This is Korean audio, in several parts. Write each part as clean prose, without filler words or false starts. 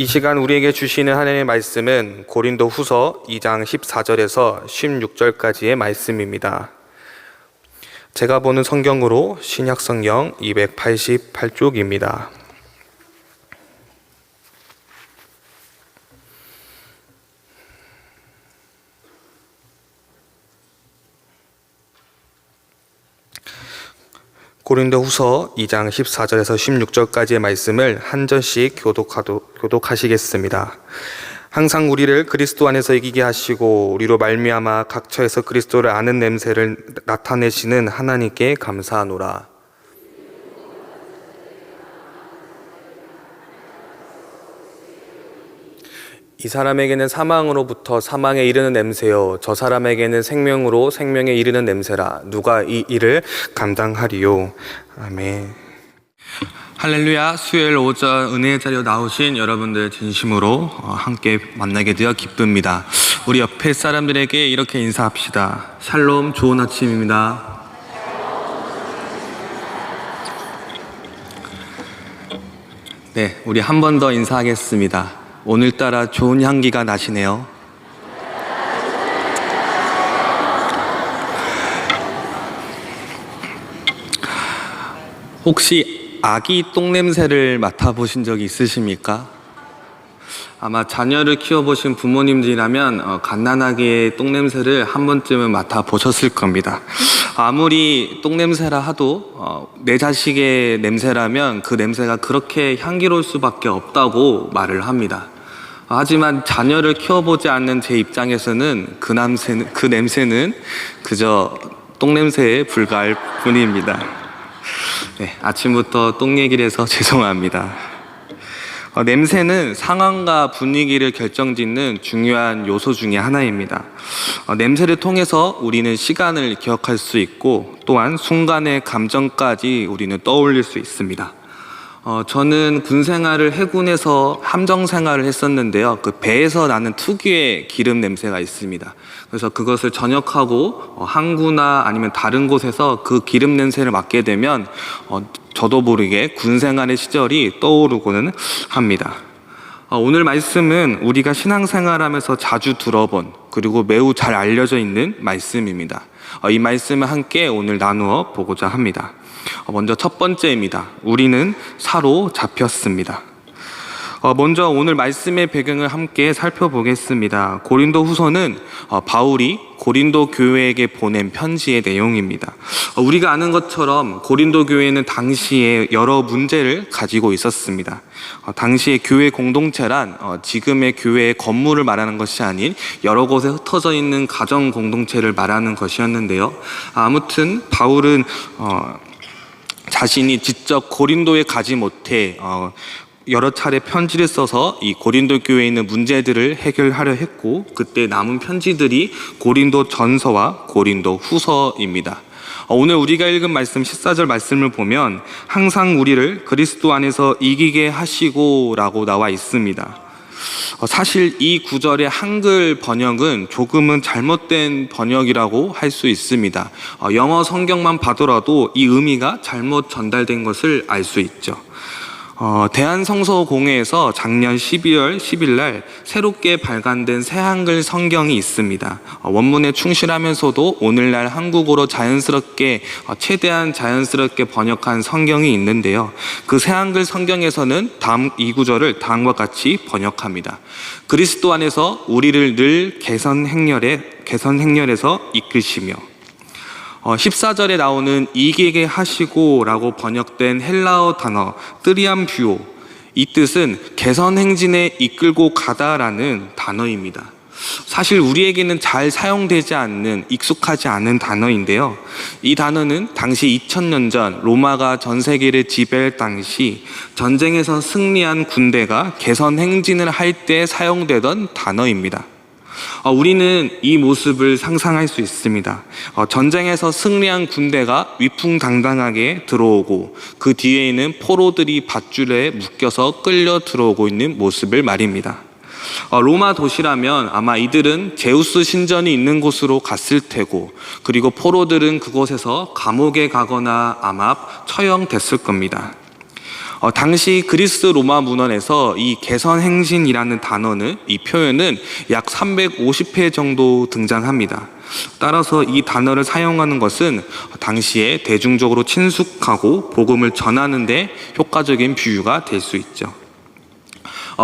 이 시간 우리에게 주시는 하나님의 말씀은 고린도 후서 2장 14절에서 16절까지의 말씀입니다. 제가 보는 성경으로 신약성경 288쪽입니다. 고린도 후서 2장 14절에서 16절까지의 말씀을 한 절씩 교독하시겠습니다. 항상 우리를 그리스도 안에서 이기게 하시고 우리로 말미암아 각처에서 그리스도를 아는 냄새를 나타내시는 하나님께 감사하노라. 이 사람에게는 사망으로부터 사망에 이르는 냄새요 저 사람에게는 생명으로 생명에 이르는 냄새라. 누가 이 일을 감당하리요. 아멘. 할렐루야. 수요일 오전 은혜의 자리로 나오신 여러분들 진심으로 함께 만나게 되어 기쁩니다. 우리 옆에 사람들에게 이렇게 인사합시다. 샬롬, 좋은 아침입니다. 네, 우리 한 번 더 인사하겠습니다. 오늘따라 좋은 향기가 나시네요. 혹시 아기 똥냄새를 맡아보신 적이 있으십니까? 아마 자녀를 키워보신 부모님들이라면 갓난아기의 똥냄새를 한 번쯤은 맡아보셨을 겁니다. 아무리 똥냄새라 하도 내 자식의 냄새라면 그 냄새가 그렇게 향기로울 수밖에 없다고 말을 합니다. 하지만 자녀를 키워보지 않는 제 입장에서는 그 냄새는 그저 똥냄새에 불과할 뿐입니다. 네, 아침부터 똥 얘기를 해서 죄송합니다. 냄새는 상황과 분위기를 결정짓는 중요한 요소 중에 하나입니다. 냄새를 통해서 우리는 시간을 기억할 수 있고 또한 순간의 감정까지 우리는 떠올릴 수 있습니다. 저는 군 생활을 해군에서 함정 생활을 했었는데요. 그 배에서 나는 특유의 기름 냄새가 있습니다. 그래서 그것을 전역하고 항구나 아니면 다른 곳에서 그 기름 냄새를 맡게 되면 저도 모르게 군 생활의 시절이 떠오르고는 합니다. 오늘 말씀은 우리가 신앙생활하면서 자주 들어본 그리고 매우 잘 알려져 있는 말씀입니다. 이 말씀을 함께 오늘 나누어 보고자 합니다. 먼저 첫 번째입니다. 우리는 사로잡혔습니다. 먼저 오늘 말씀의 배경을 함께 살펴보겠습니다. 고린도 후서는 바울이 고린도 교회에게 보낸 편지의 내용입니다. 우리가 아는 것처럼 고린도 교회는 당시에 여러 문제를 가지고 있었습니다. 당시의 교회 공동체란 지금의 교회의 건물을 말하는 것이 아닌 여러 곳에 흩어져 있는 가정 공동체를 말하는 것이었는데요. 아무튼 바울은 자신이 직접 고린도에 가지 못해 여러 차례 편지를 써서 이 고린도 교회에 있는 문제들을 해결하려 했고, 그때 남은 편지들이 고린도 전서와 고린도 후서입니다. 오늘 우리가 읽은 말씀 14절 말씀을 보면 항상 우리를 그리스도 안에서 이기게 하시고 라고 나와 있습니다. 사실 이 구절의 한글 번역은 조금은 잘못된 번역이라고 할 수 있습니다. 영어 성경만 봐더라도 이 의미가 잘못 전달된 것을 알 수 있죠. 대한성서공회에서 작년 12월 10일 날 새롭게 발간된 새 한글 성경이 있습니다. 원문에 충실하면서도 오늘날 한국어로 자연스럽게 최대한 자연스럽게 번역한 성경이 있는데요. 그 새 한글 성경에서는 이 구절을 다음과 같이 번역합니다. 그리스도 안에서 우리를 늘 개선 행렬에서 이끄시며. 14절에 나오는 이기게 하시고 라고 번역된 헬라어 단어 뜨리암뷰오, 이 뜻은 개선 행진에 이끌고 가다라는 단어입니다. 사실 우리에게는 잘 사용되지 않는, 익숙하지 않은 단어인데요. 이 단어는 당시 2000년 전 로마가 전 세계를 지배할 당시 전쟁에서 승리한 군대가 개선 행진을 할 때 사용되던 단어입니다. 우리는 이 모습을 상상할 수 있습니다. 전쟁에서 승리한 군대가 위풍당당하게 들어오고 그 뒤에는 포로들이 밧줄에 묶여서 끌려 들어오고 있는 모습을 말입니다. 로마 도시라면 아마 이들은 제우스 신전이 있는 곳으로 갔을 테고, 그리고 포로들은 그곳에서 감옥에 가거나 아마 처형됐을 겁니다. 당시 그리스 로마 문헌에서 이 개선행진이라는 단어는, 이 표현은 약 350회 정도 등장합니다. 따라서 이 단어를 사용하는 것은 당시에 대중적으로 친숙하고 복음을 전하는 데 효과적인 비유가 될 수 있죠.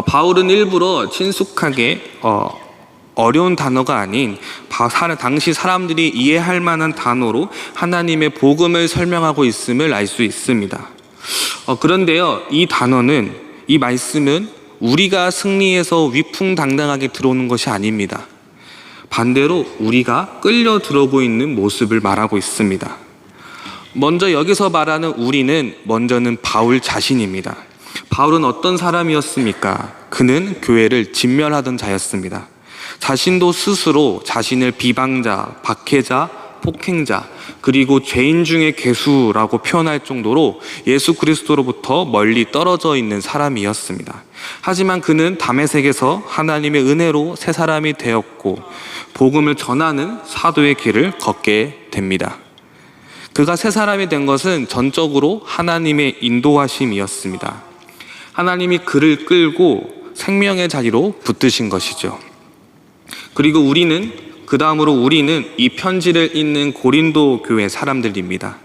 바울은 일부러 친숙하게 어려운 단어가 아닌 당시 사람들이 이해할 만한 단어로 하나님의 복음을 설명하고 있음을 알 수 있습니다. 그런데요, 이 말씀은 우리가 승리해서 위풍당당하게 들어오는 것이 아닙니다. 반대로 우리가 끌려 들어오고 있는 모습을 말하고 있습니다. 먼저 여기서 말하는 우리는 먼저는 바울 자신입니다. 바울은 어떤 사람이었습니까? 그는 교회를 진멸하던 자였습니다. 자신도 스스로 자신을 비방자, 박해자, 폭행자, 그리고 죄인 중의 괴수라고 표현할 정도로 예수 그리스도로부터 멀리 떨어져 있는 사람이었습니다. 하지만 그는 다메섹에서 하나님의 은혜로 새 사람이 되었고 복음을 전하는 사도의 길을 걷게 됩니다. 그가 새 사람이 된 것은 전적으로 하나님의 인도하심이었습니다. 하나님이 그를 끌고 생명의 자리로 붙드신 것이죠. 그리고 우리는 이 편지를 읽는 고린도 교회 사람들입니다.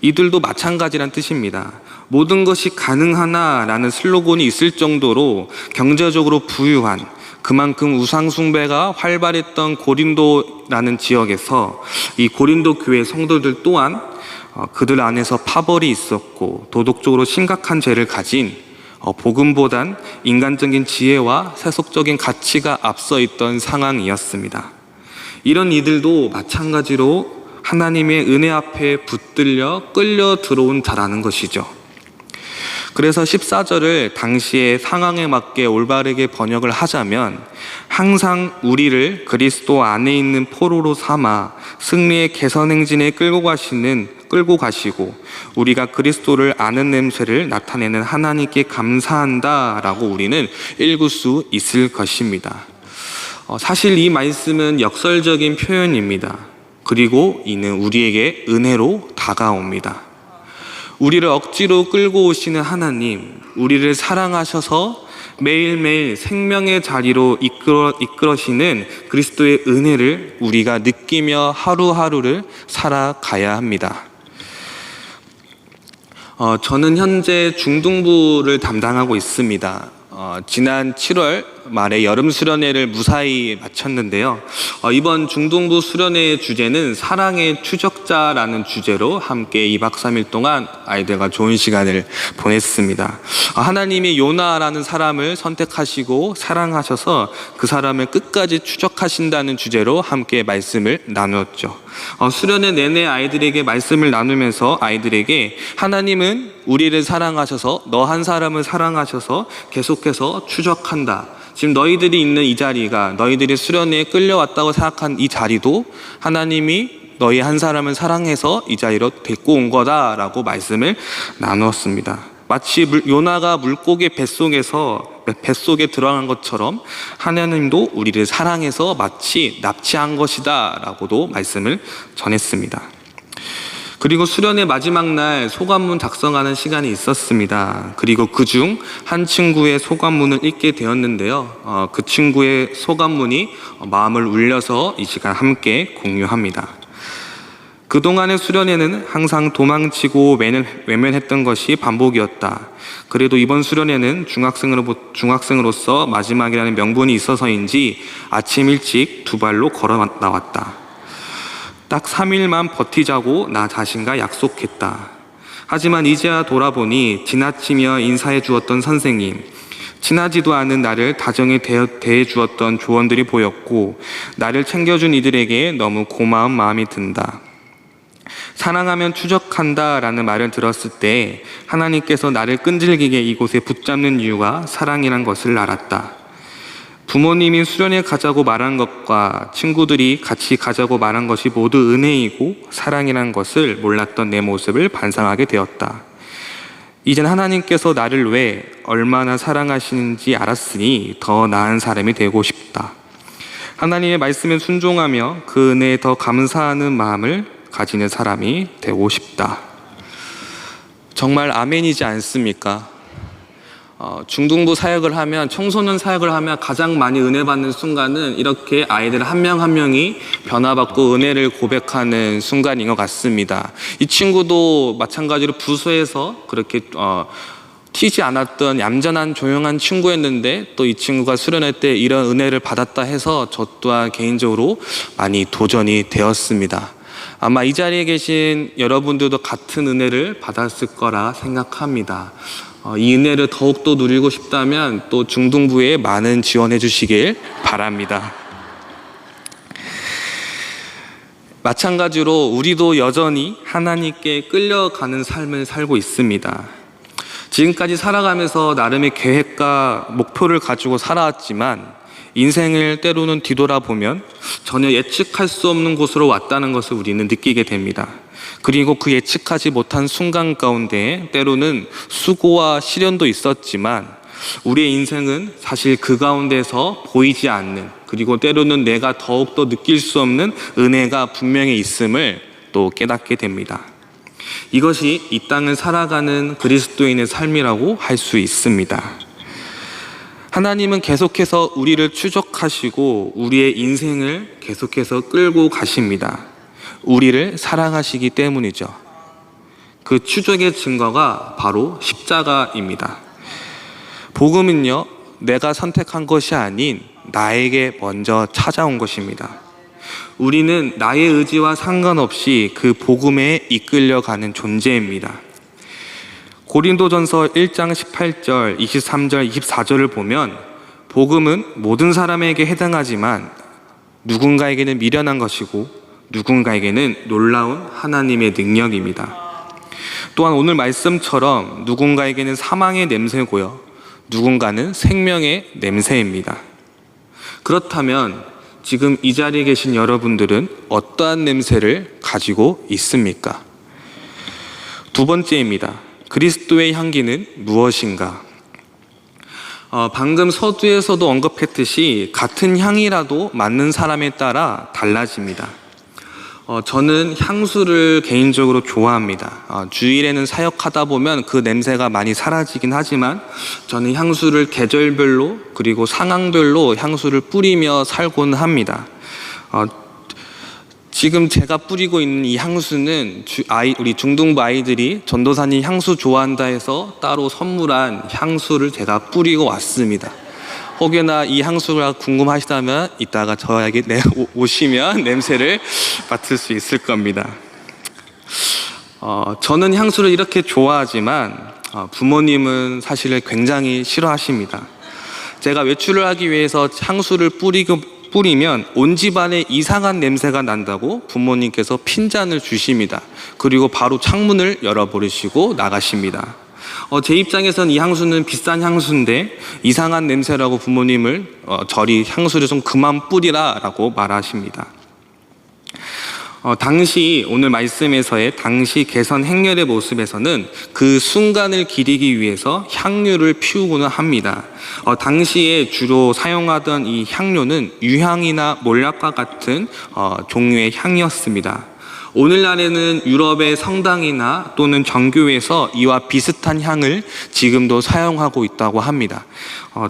이들도 마찬가지란 뜻입니다. 모든 것이 가능하나라는 슬로건이 있을 정도로 경제적으로 부유한, 그만큼 우상숭배가 활발했던 고린도라는 지역에서 이 고린도 교회 성도들 또한 그들 안에서 파벌이 있었고 도덕적으로 심각한 죄를 가진, 복음보단 인간적인 지혜와 세속적인 가치가 앞서 있던 상황이었습니다. 이런 이들도 마찬가지로 하나님의 은혜 앞에 붙들려 끌려 들어온 자라는 것이죠. 그래서 14절을 당시의 상황에 맞게 올바르게 번역을 하자면, 항상 우리를 그리스도 안에 있는 포로로 삼아 승리의 개선행진에 끌고 가시고 우리가 그리스도를 아는 냄새를 나타내는 하나님께 감사한다라고 우리는 읽을 수 있을 것입니다. 사실 이 말씀은 역설적인 표현입니다. 그리고 이는 우리에게 은혜로 다가옵니다. 우리를 억지로 끌고 오시는 하나님, 우리를 사랑하셔서 매일매일 생명의 자리로 이끌으시는 그리스도의 은혜를 우리가 느끼며 하루하루를 살아가야 합니다. 저는 현재 중등부를 담당하고 있습니다. 지난 7월 말에 여름 수련회를 무사히 마쳤는데요. 이번 중등부 수련회의 주제는 사랑의 추적자라는 주제로 함께 2박 3일 동안 아이들과 좋은 시간을 보냈습니다. 하나님이 요나라는 사람을 선택하시고 사랑하셔서 그 사람을 끝까지 추적하신다는 주제로 함께 말씀을 나누었죠. 수련회 내내 아이들에게 말씀을 나누면서 아이들에게 하나님은 우리를 사랑하셔서 너 한 사람을 사랑하셔서 계속해서 추적한다. 지금 너희들이 있는 이 자리가, 너희들이 수련회에 끌려왔다고 생각한 이 자리도 하나님이 너희 한 사람을 사랑해서 이 자리로 데리고 온 거다라고 말씀을 나누었습니다. 마치 요나가 물고기 뱃속에 들어간 것처럼 하나님도 우리를 사랑해서 마치 납치한 것이다 라고도 말씀을 전했습니다. 그리고 수련의 마지막 날 소감문 작성하는 시간이 있었습니다. 그리고 그중 한 친구의 소감문을 읽게 되었는데요. 그 친구의 소감문이 마음을 울려서 이 시간 함께 공유합니다. 그동안의 수련회는 항상 도망치고 외면했던 것이 반복이었다. 그래도 이번 수련회는 중학생으로서 마지막이라는 명분이 있어서인지 아침 일찍 두 발로 걸어 나왔다. 딱 3일만 버티자고 나 자신과 약속했다. 하지만 이제야 돌아보니 지나치며 인사해 주었던 선생님, 친하지도 않은 나를 다정히 대해 주었던 조언들이 보였고 나를 챙겨준 이들에게 너무 고마운 마음이 든다. 사랑하면 추적한다 라는 말을 들었을 때 하나님께서 나를 끈질기게 이곳에 붙잡는 이유가 사랑이란 것을 알았다. 부모님이 수련회 가자고 말한 것과 친구들이 같이 가자고 말한 것이 모두 은혜이고 사랑이란 것을 몰랐던 내 모습을 반성하게 되었다. 이젠 하나님께서 나를 왜 얼마나 사랑하시는지 알았으니 더 나은 사람이 되고 싶다. 하나님의 말씀에 순종하며 그 은혜에 더 감사하는 마음을 가지는 사람이 되고 싶다. 정말 아멘이지 않습니까? 중등부 사역을 하면, 청소년 사역을 하면 가장 많이 은혜 받는 순간은 이렇게 아이들 한 명 한 명이 변화받고 은혜를 고백하는 순간인 것 같습니다. 이 친구도 마찬가지로 부서에서 그렇게 튀지 않았던 얌전한 조용한 친구였는데, 또 이 친구가 수련회 때 이런 은혜를 받았다 해서 저 또한 개인적으로 많이 도전이 되었습니다. 아마 이 자리에 계신 여러분들도 같은 은혜를 받았을 거라 생각합니다. 이 은혜를 더욱더 누리고 싶다면 또 중등부에 많은 지원해 주시길 바랍니다. 마찬가지로 우리도 여전히 하나님께 끌려가는 삶을 살고 있습니다. 지금까지 살아가면서 나름의 계획과 목표를 가지고 살아왔지만 인생을 때로는 뒤돌아보면 전혀 예측할 수 없는 곳으로 왔다는 것을 우리는 느끼게 됩니다. 그리고 그 예측하지 못한 순간 가운데 때로는 수고와 시련도 있었지만 우리의 인생은 사실 그 가운데서 보이지 않는, 그리고 때로는 내가 더욱더 느낄 수 없는 은혜가 분명히 있음을 또 깨닫게 됩니다. 이것이 이 땅을 살아가는 그리스도인의 삶이라고 할 수 있습니다. 하나님은 계속해서 우리를 추적하시고 우리의 인생을 계속해서 끌고 가십니다. 우리를 사랑하시기 때문이죠. 그 추적의 증거가 바로 십자가입니다. 복음은요, 내가 선택한 것이 아닌 나에게 먼저 찾아온 것입니다. 우리는 나의 의지와 상관없이 그 복음에 이끌려가는 존재입니다. 고린도전서 1장 18절, 23절, 24절을 보면 복음은 모든 사람에게 해당하지만 누군가에게는 미련한 것이고 누군가에게는 놀라운 하나님의 능력입니다. 또한 오늘 말씀처럼 누군가에게는 사망의 냄새고요, 누군가는 생명의 냄새입니다. 그렇다면 지금 이 자리에 계신 여러분들은 어떠한 냄새를 가지고 있습니까? 두 번째입니다. 그리스도의 향기는 무엇인가? 방금 서두에서도 언급했듯이 같은 향이라도 맡는 사람에 따라 달라집니다. 저는 향수를 개인적으로 좋아합니다. 주일에는 사역하다 보면 그 냄새가 많이 사라지긴 하지만 저는 향수를 계절별로 그리고 상황별로 향수를 뿌리며 살곤 합니다. 지금 제가 뿌리고 있는 이 향수는 우리 중등부 아이들이 전도사님 향수 좋아한다 해서 따로 선물한 향수를 제가 뿌리고 왔습니다. 혹여나 이 향수가 궁금하시다면 이따가 저에게 오시면 냄새를 맡을 수 있을 겁니다. 저는 향수를 이렇게 좋아하지만 부모님은 사실 굉장히 싫어하십니다. 제가 외출을 하기 위해서 향수를 뿌리면 온 집안에 이상한 냄새가 난다고 부모님께서 핀잔을 주십니다. 그리고 바로 창문을 열어버리시고 나가십니다. 제 입장에선 이 향수는 비싼 향수인데 이상한 냄새라고 부모님을 저리 향수를 좀 그만 뿌리라 라고 말하십니다. 당시 오늘 말씀에서의 당시 개선 행렬의 모습에서는 그 순간을 기리기 위해서 향료를 피우고는 합니다. 당시에 주로 사용하던 이 향료는 유향이나 몰약과 같은 종류의 향이었습니다. 오늘날에는 유럽의 성당이나 또는 정교회에서 이와 비슷한 향을 지금도 사용하고 있다고 합니다.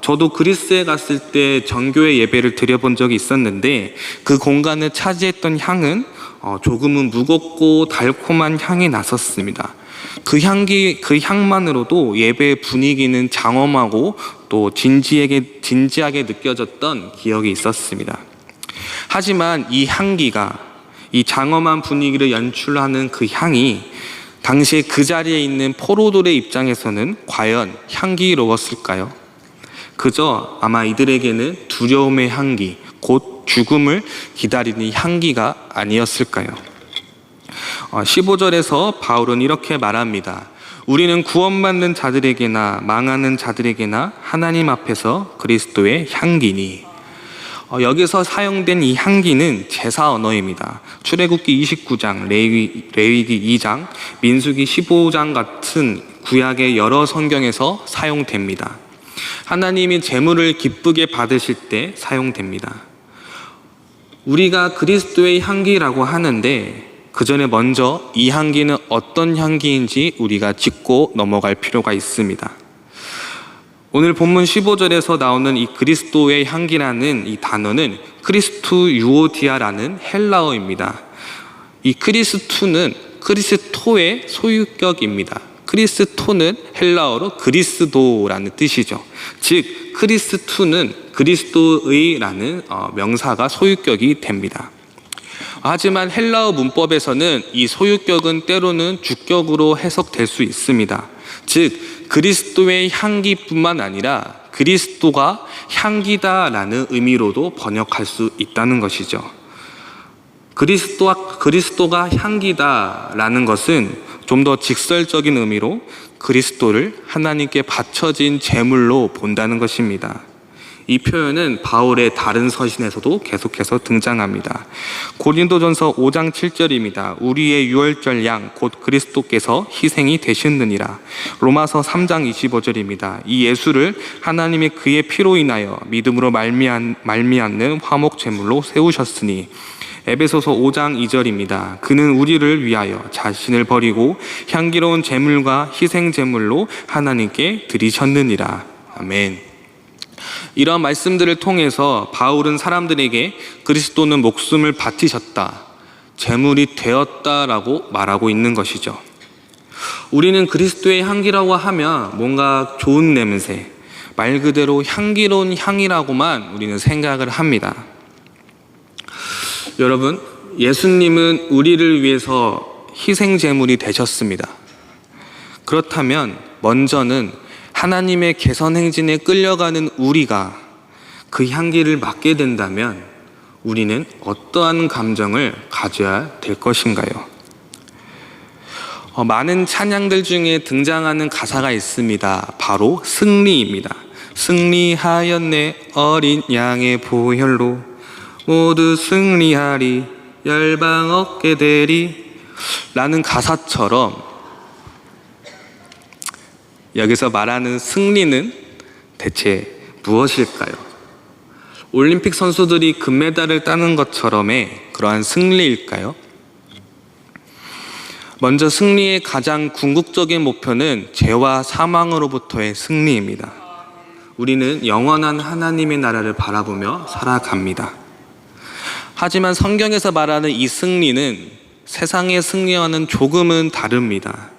저도 그리스에 갔을 때 정교회 예배를 드려본 적이 있었는데 그 공간을 차지했던 향은 조금은 무겁고 달콤한 향이 났었습니다. 그 향만으로도 예배의 분위기는 장엄하고 또 진지하게 느껴졌던 기억이 있었습니다. 하지만 이 향기가, 이 장엄한 분위기를 연출하는 그 향이 당시에 그 자리에 있는 포로들의 입장에서는 과연 향기로웠을까요? 그저 아마 이들에게는 두려움의 향기, 곧 죽음을 기다리는 향기가 아니었을까요? 15절에서 바울은 이렇게 말합니다. 우리는 구원받는 자들에게나 망하는 자들에게나 하나님 앞에서 그리스도의 향기니. 여기서 사용된 이 향기는 제사 언어입니다. 출애굽기 29장, 레위기 2장, 민수기 15장 같은 구약의 여러 성경에서 사용됩니다. 하나님이 제물을 기쁘게 받으실 때 사용됩니다. 우리가 그리스도의 향기라고 하는데 그 전에 먼저 이 향기는 어떤 향기인지 우리가 짚고 넘어갈 필요가 있습니다. 오늘 본문 15절에서 나오는 이 그리스도의 향기라는 이 단어는 크리스투유오디아라는 헬라어입니다. 이 크리스투는 크리스토의 소유격입니다. 크리스토는 헬라어로 그리스도라는 뜻이죠. 즉 크리스투는 그리스도의라는 명사가 소유격이 됩니다. 하지만 헬라어 문법에서는 이 소유격은 때로는 주격으로 해석될 수 있습니다. 즉 그리스도의 향기뿐만 아니라 그리스도가 향기다라는 의미로도 번역할 수 있다는 것이죠. 그리스도가 향기다라는 것은 좀 더 직설적인 의미로 그리스도를 하나님께 바쳐진 제물로 본다는 것입니다. 이 표현은 바울의 다른 서신에서도 계속해서 등장합니다. 고린도전서 5장 7절입니다. 우리의 유월절 양 곧 그리스도께서 희생이 되셨느니라. 로마서 3장 25절입니다. 이 예수를 하나님이 그의 피로 인하여 믿음으로 말미암는 화목 제물로 세우셨으니. 에베소서 5장 2절입니다. 그는 우리를 위하여 자신을 버리고 향기로운 제물과 희생 제물로 하나님께 드리셨느니라. 아멘. 이러한 말씀들을 통해서 바울은 사람들에게 그리스도는 목숨을 바치셨다, 제물이 되었다라고 말하고 있는 것이죠. 우리는 그리스도의 향기라고 하면 뭔가 좋은 냄새, 말 그대로 향기로운 향이라고만 우리는 생각을 합니다. 여러분, 예수님은 우리를 위해서 희생 제물이 되셨습니다. 그렇다면 먼저는 하나님의 개선 행진에 끌려가는 우리가 그 향기를 맡게 된다면 우리는 어떠한 감정을 가져야 될 것인가요? 많은 찬양들 중에 등장하는 가사가 있습니다. 바로 승리입니다. 승리하였네 어린 양의 보혈로 모두 승리하리 열방 얻게 되리 라는 가사처럼 여기서 말하는 승리는 대체 무엇일까요? 올림픽 선수들이 금메달을 따는 것처럼의 그러한 승리일까요? 먼저 승리의 가장 궁극적인 목표는 죄와 사망으로부터의 승리입니다. 우리는 영원한 하나님의 나라를 바라보며 살아갑니다. 하지만 성경에서 말하는 이 승리는 세상의 승리와는 조금은 다릅니다.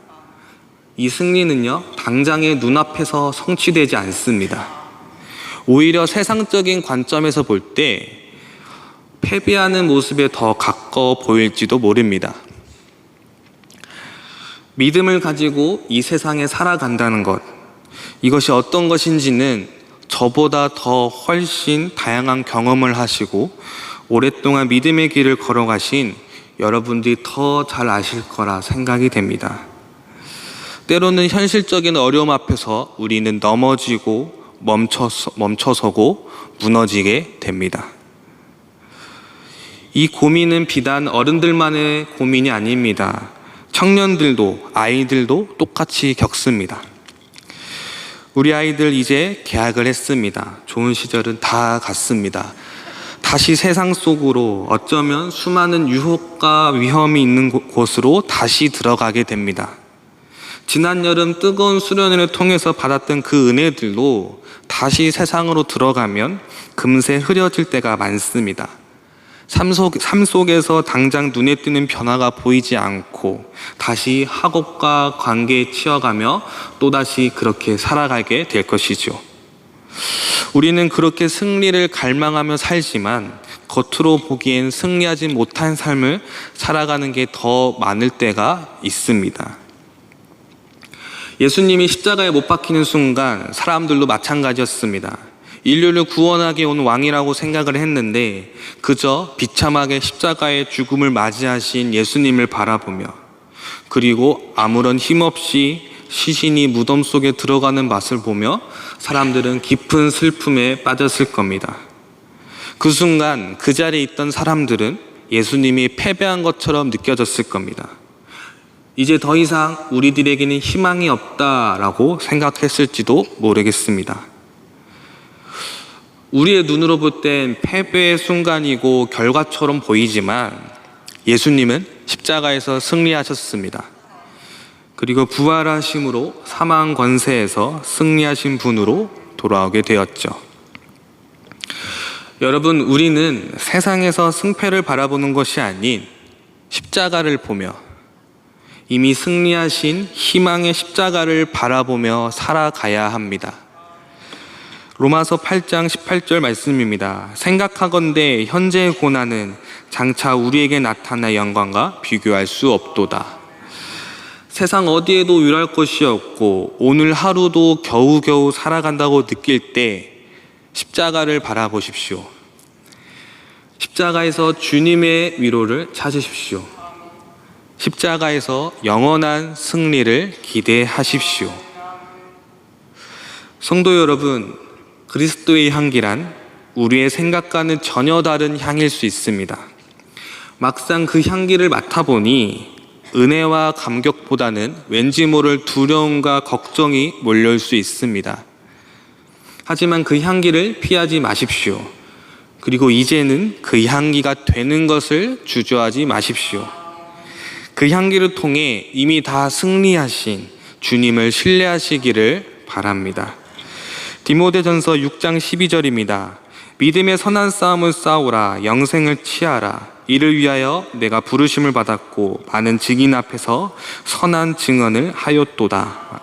이 승리는요, 당장의 눈앞에서 성취되지 않습니다. 오히려 세상적인 관점에서 볼 때 패배하는 모습에 더 가까워 보일지도 모릅니다. 믿음을 가지고 이 세상에 살아간다는 것, 이것이 어떤 것인지는 저보다 더 훨씬 다양한 경험을 하시고 오랫동안 믿음의 길을 걸어가신 여러분들이 더 잘 아실 거라 생각이 됩니다. 때로는 현실적인 어려움 앞에서 우리는 넘어지고 멈춰서고 무너지게 됩니다. 이 고민은 비단 어른들만의 고민이 아닙니다. 청년들도 아이들도 똑같이 겪습니다. 우리 아이들 이제 개학을 했습니다. 좋은 시절은 다 갔습니다. 다시 세상 속으로 어쩌면 수많은 유혹과 위험이 있는 곳으로 다시 들어가게 됩니다. 지난 여름 뜨거운 수련회를 통해서 받았던 그 은혜들도 다시 세상으로 들어가면 금세 흐려질 때가 많습니다. 삶 속에서 당장 눈에 띄는 변화가 보이지 않고 다시 학업과 관계에 치여가며 또다시 그렇게 살아가게 될 것이죠. 우리는 그렇게 승리를 갈망하며 살지만 겉으로 보기엔 승리하지 못한 삶을 살아가는 게 더 많을 때가 있습니다. 예수님이 십자가에 못 박히는 순간 사람들도 마찬가지였습니다. 인류를 구원하게 온 왕이라고 생각을 했는데 그저 비참하게 십자가의 죽음을 맞이하신 예수님을 바라보며 그리고 아무런 힘없이 시신이 무덤 속에 들어가는 맛을 보며 사람들은 깊은 슬픔에 빠졌을 겁니다. 그 순간 그 자리에 있던 사람들은 예수님이 패배한 것처럼 느껴졌을 겁니다. 이제 더 이상 우리들에게는 희망이 없다라고 생각했을지도 모르겠습니다. 우리의 눈으로 볼 땐 패배의 순간이고 결과처럼 보이지만 예수님은 십자가에서 승리하셨습니다. 그리고 부활하심으로 사망 권세에서 승리하신 분으로 돌아오게 되었죠. 여러분, 우리는 세상에서 승패를 바라보는 것이 아닌 십자가를 보며 이미 승리하신 희망의 십자가를 바라보며 살아가야 합니다. 로마서 8장 18절 말씀입니다. 생각하건대 현재의 고난은 장차 우리에게 나타날 영광과 비교할 수 없도다. 세상 어디에도 유랄 것이 없고 오늘 하루도 겨우겨우 살아간다고 느낄 때 십자가를 바라보십시오. 십자가에서 주님의 위로를 찾으십시오. 십자가에서 영원한 승리를 기대하십시오. 성도 여러분, 그리스도의 향기란 우리의 생각과는 전혀 다른 향일 수 있습니다. 막상 그 향기를 맡아보니 은혜와 감격보다는 왠지 모를 두려움과 걱정이 몰려올 수 있습니다. 하지만 그 향기를 피하지 마십시오. 그리고 이제는 그 향기가 되는 것을 주저하지 마십시오. 그 향기를 통해 이미 다 승리하신 주님을 신뢰하시기를 바랍니다. 디모데전서 6장 12절입니다. 믿음의 선한 싸움을 싸우라. 영생을 취하라. 이를 위하여 내가 부르심을 받았고 많은 증인 앞에서 선한 증언을 하였도다.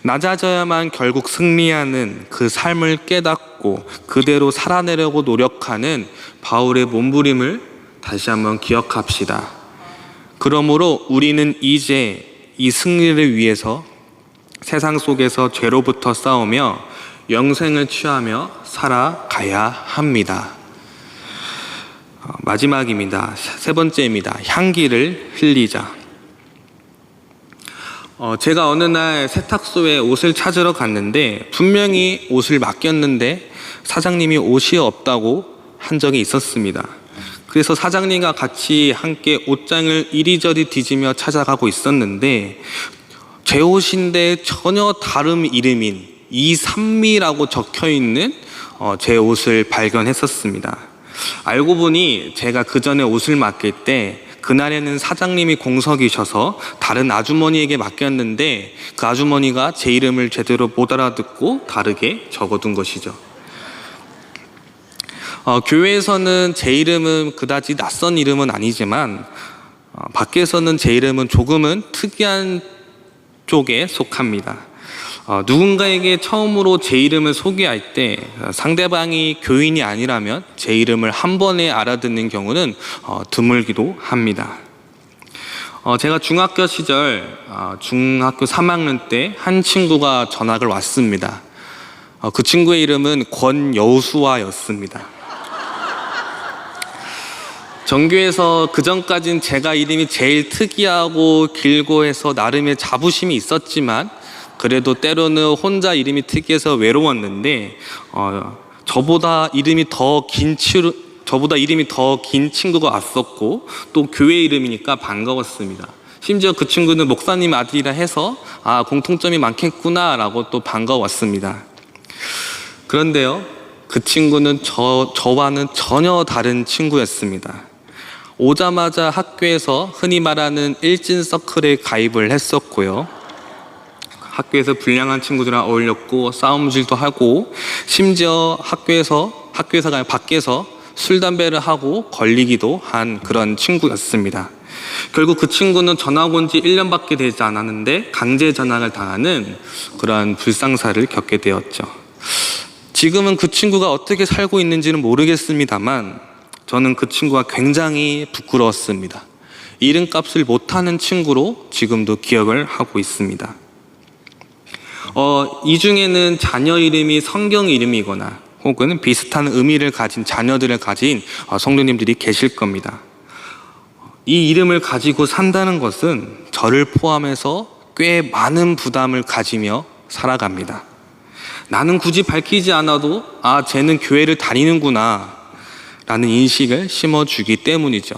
낮아져야만 결국 승리하는 그 삶을 깨닫고 그대로 살아내려고 노력하는 바울의 몸부림을 다시 한번 기억합시다. 그러므로 우리는 이제 이 승리를 위해서 세상 속에서 죄로부터 싸우며 영생을 취하며 살아가야 합니다. 마지막입니다. 세 번째입니다. 향기를 흘리자. 제가 어느 날 세탁소에 옷을 찾으러 갔는데 분명히 옷을 맡겼는데 사장님이 옷이 없다고 한 적이 있었습니다. 그래서 사장님과 같이 함께 옷장을 이리저리 뒤지며 찾아가고 있었는데 제 옷인데 전혀 다른 이름인 이삼미라고 적혀있는 제 옷을 발견했었습니다. 알고 보니 제가 그 전에 옷을 맡길 때 그날에는 사장님이 공석이셔서 다른 아주머니에게 맡겼는데 그 아주머니가 제 이름을 제대로 못 알아듣고 다르게 적어둔 것이죠. 교회에서는 제 이름은 그다지 낯선 이름은 아니지만 밖에서는 제 이름은 조금은 특이한 쪽에 속합니다. 누군가에게 처음으로 제 이름을 소개할 때 상대방이 교인이 아니라면 제 이름을 한 번에 알아듣는 경우는 드물기도 합니다. 제가 중학교 시절 중학교 3학년 때 한 친구가 전학을 왔습니다. 그 친구의 이름은 권여수아였습니다. 전교에서 그전까진 제가 이름이 제일 특이하고 길고 해서 나름의 자부심이 있었지만 그래도 때로는 혼자 이름이 특이해서 외로웠는데 저보다 이름이 더 긴 친구가 왔었고 또 교회 이름이니까 반가웠습니다. 심지어 그 친구는 목사님 아들이라 해서 공통점이 많겠구나 라고 또 반가웠습니다. 그런데요, 그 친구는 저와는 전혀 다른 친구였습니다. 오자마자 학교에서 흔히 말하는 일진서클에 가입을 했었고요. 학교에서 불량한 친구들이랑 어울렸고 싸움질도 하고 심지어 학교에서가 아니라 밖에서 술, 담배를 하고 걸리기도 한 그런 친구였습니다. 결국 그 친구는 전학 온 지 1년밖에 되지 않았는데 강제 전학을 당하는 그러한 불상사를 겪게 되었죠. 지금은 그 친구가 어떻게 살고 있는지는 모르겠습니다만 저는 그 친구가 굉장히 부끄러웠습니다. 이름값을 못하는 친구로 지금도 기억을 하고 있습니다. 이 중에는 자녀 이름이 성경 이름이거나 혹은 비슷한 의미를 가진 자녀들을 가진 성도님들이 계실 겁니다. 이 이름을 가지고 산다는 것은 저를 포함해서 꽤 많은 부담을 가지며 살아갑니다. 나는 굳이 밝히지 않아도 쟤는 교회를 다니는구나 라는 인식을 심어주기 때문이죠.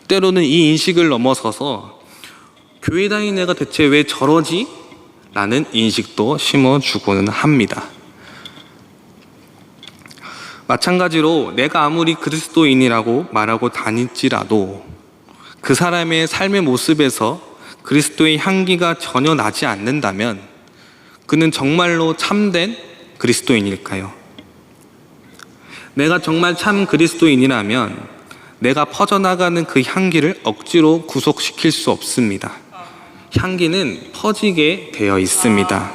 때로는 이 인식을 넘어서서 교회 다니는 애가 대체 왜 저러지? 라는 인식도 심어주고는 합니다. 마찬가지로 내가 아무리 그리스도인이라고 말하고 다닐지라도 그 사람의 삶의 모습에서 그리스도의 향기가 전혀 나지 않는다면 그는 정말로 참된 그리스도인일까요? 내가 정말 참 그리스도인이라면 내가 퍼져나가는 그 향기를 억지로 구속시킬 수 없습니다. 향기는 퍼지게 되어 있습니다.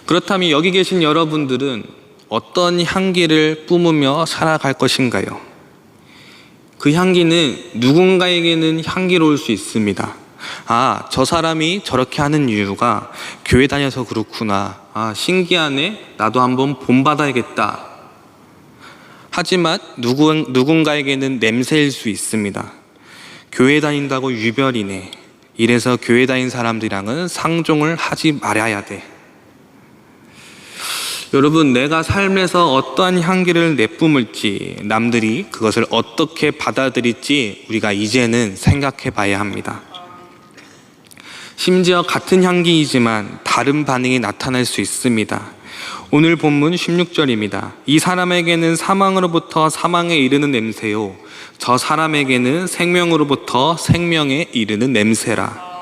그렇다면 여기 계신 여러분들은 어떤 향기를 뿜으며 살아갈 것인가요? 그 향기는 누군가에게는 향기로울 수 있습니다. 아, 저 사람이 저렇게 하는 이유가 교회 다녀서 그렇구나. 아, 신기하네. 나도 한번 본받아야겠다. 하지만 누군가에게는 냄새일 수 있습니다. 교회 다닌다고 유별이네. 이래서 교회 다닌 사람들이랑은 상종을 하지 말아야 돼. 여러분, 내가 삶에서 어떠한 향기를 내뿜을지, 남들이 그것을 어떻게 받아들일지 우리가 이제는 생각해 봐야 합니다. 심지어 같은 향기이지만 다른 반응이 나타날 수 있습니다. 오늘 본문 16절입니다. 이 사람에게는 사망으로부터 사망에 이르는 냄새요, 저 사람에게는 생명으로부터 생명에 이르는 냄새라.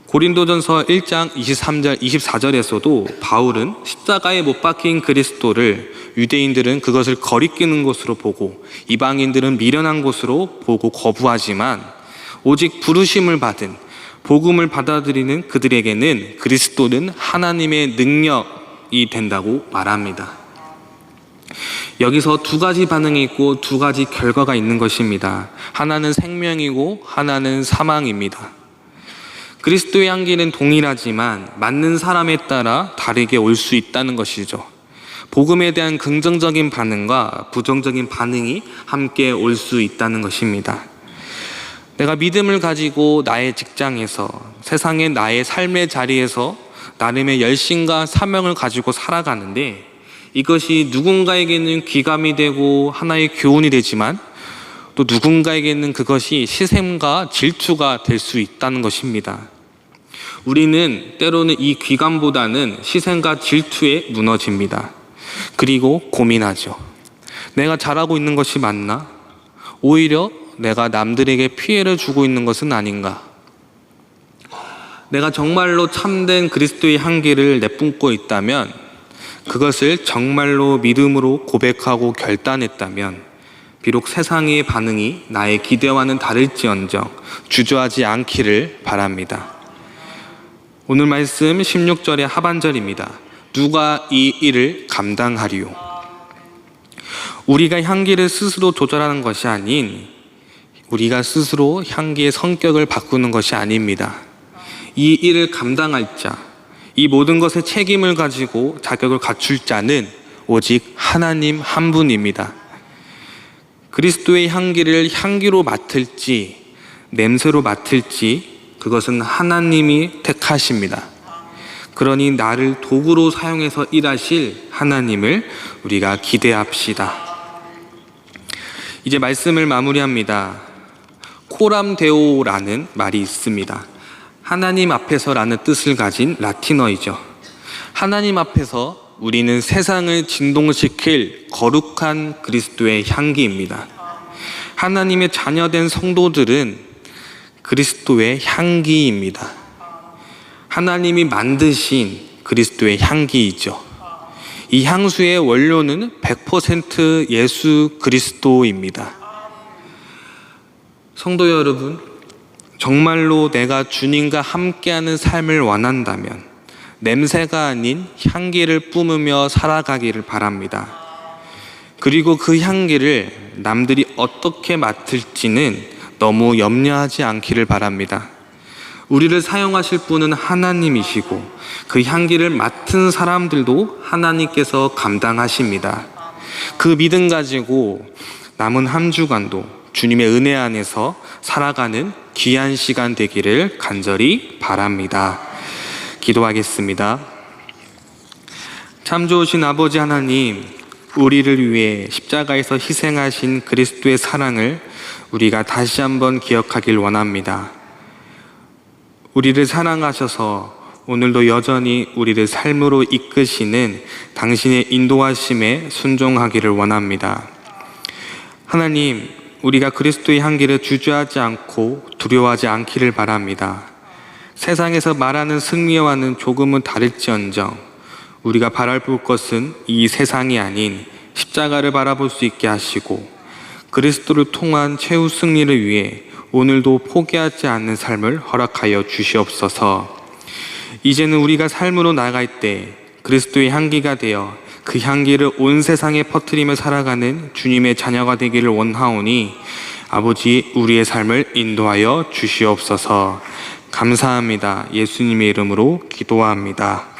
고린도전서 1장 23절 24절에서도 바울은 십자가에 못 박힌 그리스도를 유대인들은 그것을 거리끼는 것으로 보고 이방인들은 미련한 것으로 보고 거부하지만 오직 부르심을 받은 복음을 받아들이는 그들에게는 그리스도는 하나님의 능력이 된다고 말합니다. 여기서 두 가지 반응이 있고 두 가지 결과가 있는 것입니다. 하나는 생명이고 하나는 사망입니다. 그리스도의 향기는 동일하지만 맞는 사람에 따라 다르게 올 수 있다는 것이죠. 복음에 대한 긍정적인 반응과 부정적인 반응이 함께 올 수 있다는 것입니다. 내가 믿음을 가지고 나의 직장에서, 세상의 나의 삶의 자리에서 나름의 열심과 사명을 가지고 살아가는데 이것이 누군가에게는 귀감이 되고 하나의 교훈이 되지만 또 누군가에게는 그것이 시샘과 질투가 될 수 있다는 것입니다. 우리는 때로는 이 귀감보다는 시샘과 질투에 무너집니다. 그리고 고민하죠. 내가 잘하고 있는 것이 맞나? 오히려 내가 남들에게 피해를 주고 있는 것은 아닌가? 내가 정말로 참된 그리스도의 향기를 내뿜고 있다면, 그것을 정말로 믿음으로 고백하고 결단했다면 비록 세상의 반응이 나의 기대와는 다를지언정 주저하지 않기를 바랍니다. 오늘 말씀 16절의 하반절입니다. 누가 이 일을 감당하리요? 우리가 향기를 스스로 조절하는 것이 아닌 우리가 스스로 향기의 성격을 바꾸는 것이 아닙니다. 이 일을 감당할 자, 이 모든 것의 책임을 가지고 자격을 갖출 자는 오직 하나님 한 분입니다. 그리스도의 향기를 향기로 맡을지 냄새로 맡을지 그것은 하나님이 택하십니다. 그러니 나를 도구로 사용해서 일하실 하나님을 우리가 기대합시다. 이제 말씀을 마무리합니다. 코람데오라는 말이 있습니다. 하나님 앞에서라는 뜻을 가진 라틴어이죠. 하나님 앞에서 우리는 세상을 진동시킬 거룩한 그리스도의 향기입니다. 하나님의 자녀된 성도들은 그리스도의 향기입니다. 하나님이 만드신 그리스도의 향기이죠. 이 향수의 원료는 100% 예수 그리스도입니다. 성도 여러분, 정말로 내가 주님과 함께하는 삶을 원한다면 냄새가 아닌 향기를 뿜으며 살아가기를 바랍니다. 그리고 그 향기를 남들이 어떻게 맡을지는 너무 염려하지 않기를 바랍니다. 우리를 사용하실 분은 하나님이시고 그 향기를 맡은 사람들도 하나님께서 감당하십니다. 그 믿음 가지고 남은 한 주간도 주님의 은혜 안에서 살아가는 귀한 시간 되기를 간절히 바랍니다. 기도하겠습니다. 참 좋으신 아버지 하나님, 우리를 위해 십자가에서 희생하신 그리스도의 사랑을 우리가 다시 한번 기억하길 원합니다. 우리를 사랑하셔서 오늘도 여전히 우리를 삶으로 이끄시는 당신의 인도하심에 순종하기를 원합니다. 하나님, 우리가 그리스도의 향기를 주저하지 않고 두려워하지 않기를 바랍니다. 세상에서 말하는 승리와는 조금은 다를지언정 우리가 바라볼 것은 이 세상이 아닌 십자가를 바라볼 수 있게 하시고 그리스도를 통한 최후 승리를 위해 오늘도 포기하지 않는 삶을 허락하여 주시옵소서. 이제는 우리가 삶으로 나아갈 때 그리스도의 향기가 되어 그 향기를 온 세상에 퍼뜨리며 살아가는 주님의 자녀가 되기를 원하오니 아버지 우리의 삶을 인도하여 주시옵소서. 감사합니다. 예수님의 이름으로 기도합니다.